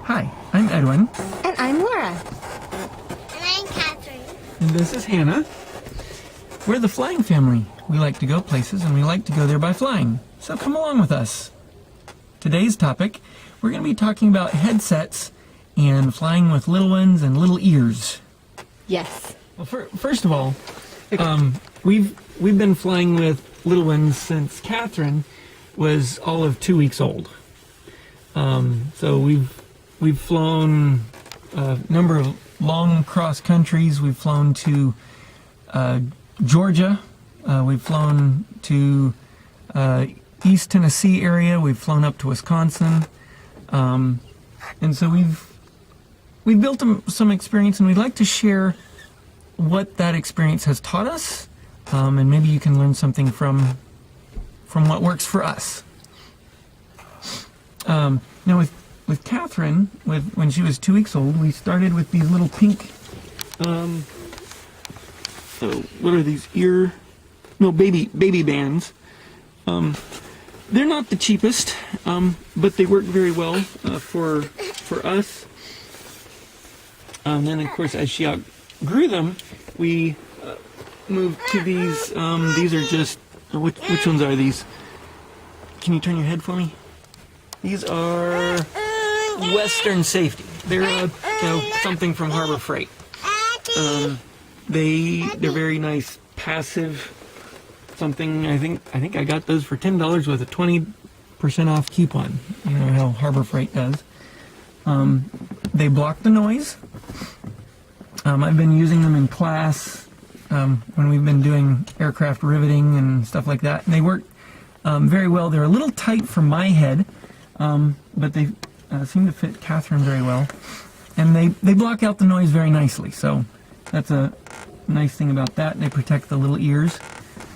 Hi, I'm Edwin. And I'm Laura. And I'm Catherine. And this is Hannah. We're the flying family. We like to go places and we like to go there by flying. So come along with us. Today's topic, we're going to be talking about headsets and flying with little ones and little ears. Yes. Well, first of all, we've been flying with little ones since Catherine was all of 2 weeks old. So we've flown a number of long cross countries. We've flown to Georgia. We've flown to East Tennessee area. We've flown up to Wisconsin, and so we've built some experience, and we'd like to share what that experience has taught us, and maybe you can learn something from what works for us. Now with Catherine, when she was 2 weeks old, we started with these little pink. So what are these baby bands? They're not the cheapest, but they work very well for us. And then of course, as she outgrew them, we moved to these. These are just which ones are these? Can you turn your head for me? These are Western Safety. They're something from Harbor Freight. They're very nice, passive. Something I think I got those for $10 with a 20% off coupon. You know how Harbor Freight does. They block the noise. I've been using them in class when we've been doing aircraft riveting and stuff like that. And they work very well. They're a little tight for my head, but they seem to fit Catherine very well. And they block out the noise very nicely. So that's a nice thing about that. They protect the little ears.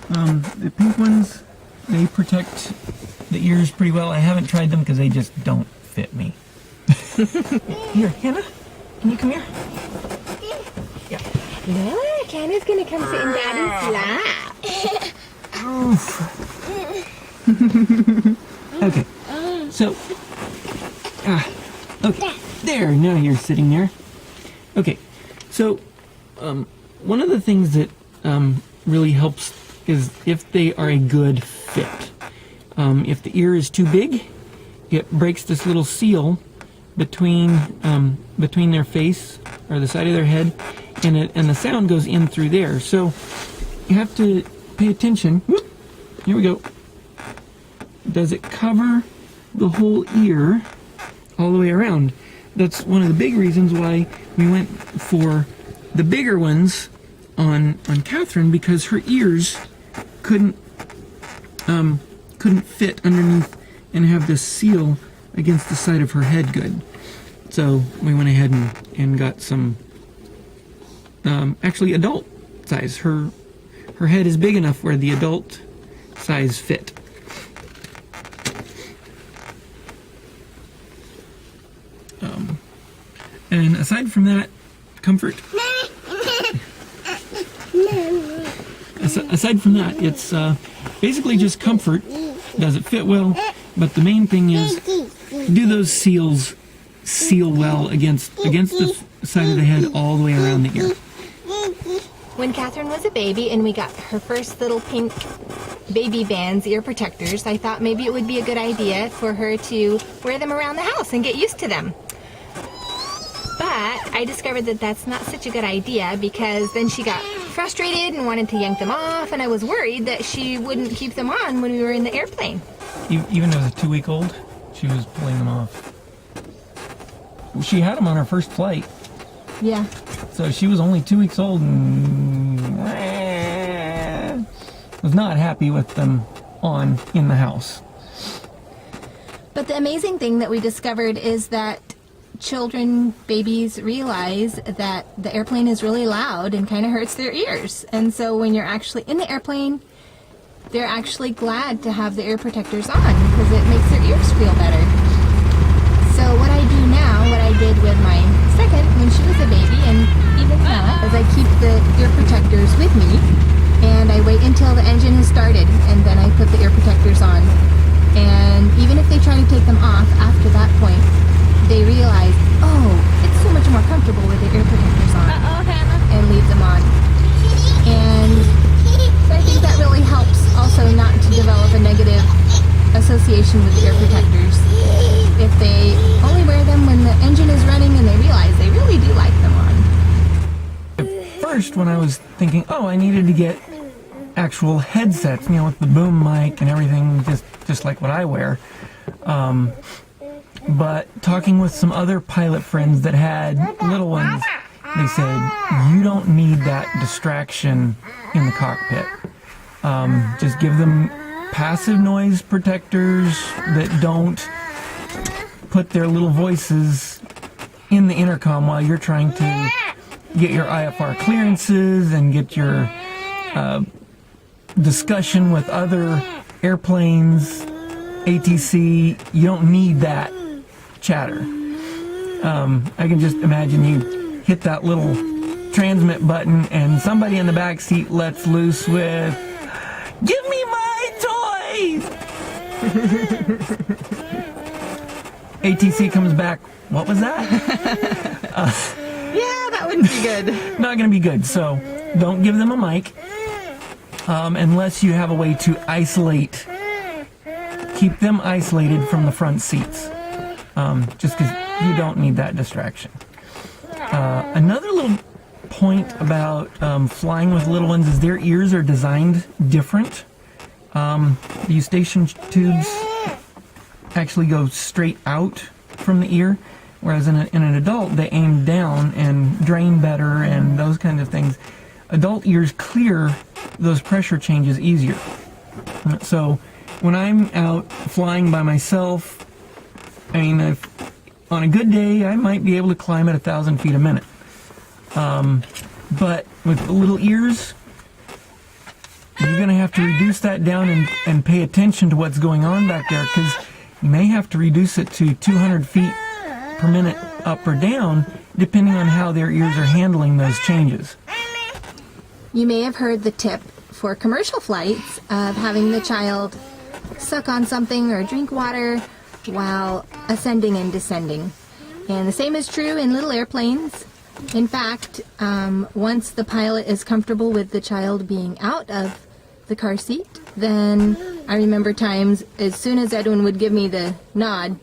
The pink ones, they protect the ears pretty well. I haven't tried them because they just don't fit me. Here, Hannah, can you come here? Yeah. Look, Hannah's gonna come sit in Daddy's lap. Okay, so, okay, there, now you're sitting there. Okay, so, one of the things that really helps is if they are a good fit. If the ear is too big, it breaks this little seal between their face or the side of their head, and the sound goes in through there. So you have to pay attention. Whoop, here we go. Does it cover the whole ear all the way around? That's one of the big reasons why we went for the bigger ones on Catherine, because her ears couldn't fit underneath and have this seal against the side of her head good. So we went ahead and got some actually adult size. Her head is big enough where the adult size fit. And aside from that, comfort. Aside from that, it's basically just comfort. Does it fit well? But the main thing is, do those seals seal well against the side of the head all the way around the ear? When Catherine was a baby and we got her first little pink baby bands, ear protectors, I thought maybe it would be a good idea for her to wear them around the house and get used to them. But I discovered that that's not such a good idea, because then she got frustrated and wanted to yank them off, and I was worried that she wouldn't keep them on when we were in the airplane. Even as a 2-week-old, she was pulling them off. She had them on her first flight. Yeah. So she was only 2 weeks old and was not happy with them on in the house. But the amazing thing that we discovered is that babies realize that the airplane is really loud and kind of hurts their ears. And so when you're actually in the airplane, they're actually glad to have the ear protectors on because it makes their ears feel better. So what I do now, what I did with my second when she was a baby, and even now, is I keep the ear protectors with me, and I wait until the engine has started, and then I put the ear protectors on. And even if they try to take them off after that point, they realize ear protectors. If they only wear them when the engine is running and they realize they really do like them on. First, when I was thinking, oh, I needed to get actual headsets, you know, with the boom mic and everything, just like what I wear. But talking with some other pilot friends that had little ones, they said, you don't need that distraction in the cockpit. Just give them passive noise protectors that don't put their little voices in the intercom while you're trying to get your IFR clearances and get your discussion with other airplanes, ATC. You don't need that chatter. I can just imagine you hit that little transmit button and somebody in the back seat lets loose with, "Give me my toys!" ATC comes back, "What was that?" Yeah, that wouldn't be good. Not going to be good. So don't give them a mic unless you have a way to isolate, keep them isolated from the front seats. Just because you don't need that distraction. Another little point about flying with little ones is their ears are designed different. The eustachian tubes actually go straight out from the ear, whereas in an adult they aim down and drain better and those kinds of things. Adult ears clear those pressure changes easier. So when I'm out flying by myself, I mean, on a good day, I might be able to climb at 1,000 feet a minute. But with the little ears, you're going to have to reduce that down and pay attention to what's going on back there, because you may have to reduce it to 200 feet per minute up or down, depending on how their ears are handling those changes. You may have heard the tip for commercial flights of having the child suck on something or drink water while ascending and descending. And the same is true in little airplanes. In fact, once the pilot is comfortable with the child being out of the car seat, then I remember times as soon as Edwin would give me the nod,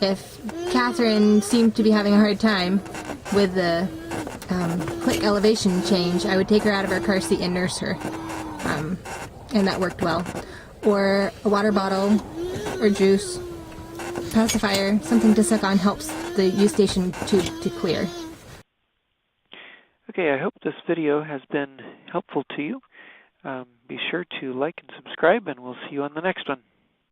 if Catherine seemed to be having a hard time with the quick elevation change, I would take her out of her car seat and nurse her. And that worked well. Or a water bottle or juice, pacifier, something to suck on helps the eustachian tube to clear. Okay, I hope this video has been helpful to you. Be sure to like and subscribe, and we'll see you on the next one.